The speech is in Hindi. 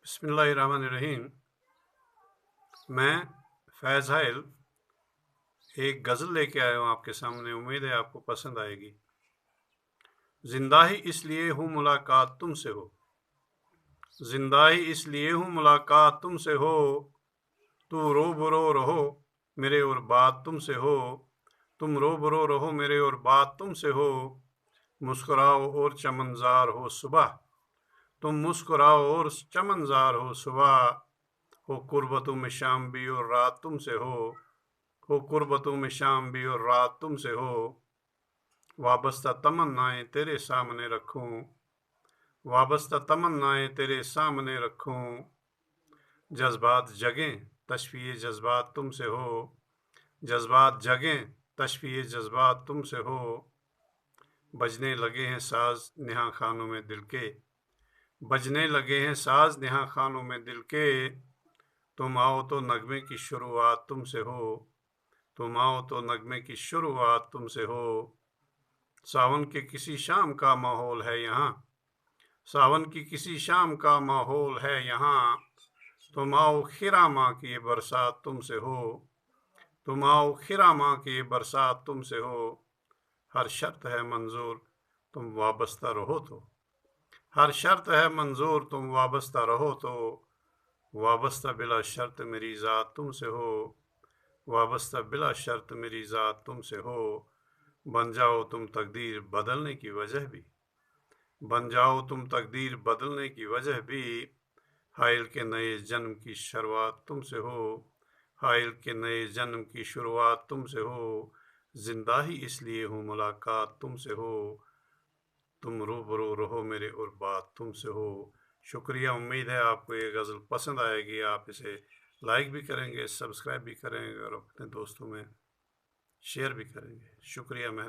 बिस्मिल्लाहिर्रहमानिर्रहीम। मैं फैज़ हाइल एक गज़ल लेके आया हूँ आपके सामने। उम्मीद है आपको पसंद आएगी। जिंदा ही इसलिए हूँ मुलाकात तुमसे हो, जिंदा ही इसलिए हूँ मुलाकात तुमसे हो। तू रूबरू रहो मेरे और बात तुमसे हो, तुम रूबरू रहो मेरे और बात तुमसे हो। मुस्कुराओ और चमनज़ार हो सुबह, तुम मुस्कुराओ और चमनज़ार हो सुबह। हो कुर्बतों में शाम भी और रात तुमसे हो कुर्बतों में शाम भी और रात तुमसे हो। वाबस्ता तमन्नाएं तेरे सामने रखूं, वाबस्ता तमन्नाएं तेरे सामने रखूं। जज्बात जगें तशफ़ीए जज्बात तुमसे हो, जज्बात जगें तशफ़ीए जज्बात तुमसे हो। बजने लगे हैं साज नेहा खानों में दिल के, बजने लगे हैं साज नेहा खानों में दिल के। तुम आओ तो नगमे की शुरुआत तुमसे हो, तुम आओ तो नगमे की शुरुआत तुमसे हो। सावन के किसी शाम का माहौल है यहाँ, सावन की किसी शाम का माहौल है यहाँ। तुम आओ खिरा माँ की ये बरसात तुमसे हो, तुम आओ खिरा माँ की ये बरसात तुमसे हो। हर शर्त है मंजूर तुम वाबस्ता रहो तो, हर शर्त है मंजूर तुम वाबस्ता रहो तो। वाबस्ता बिला शर्त मेरी ज़ात तुमसे हो, वाबस्ता बिला शर्त मेरी ज़ात तुमसे हो। बन जाओ तुम तकदीर बदलने की वजह भी, बन जाओ तुम तकदीर बदलने की वजह भी। हाइल के नए जन्म की शुरुआत तुमसे हो, हाइल के नए जन्म की शुरुआत तुमसे हो। जिंदा ही इसलिए हूँ मुलाकात तुमसे हो, तुम रूबरू रहो मेरे और बात तुमसे हो। शुक्रिया। उम्मीद है आपको ये गज़ल पसंद आएगी। आप इसे लाइक भी करेंगे, सब्सक्राइब भी करेंगे और अपने दोस्तों में शेयर भी करेंगे। शुक्रिया।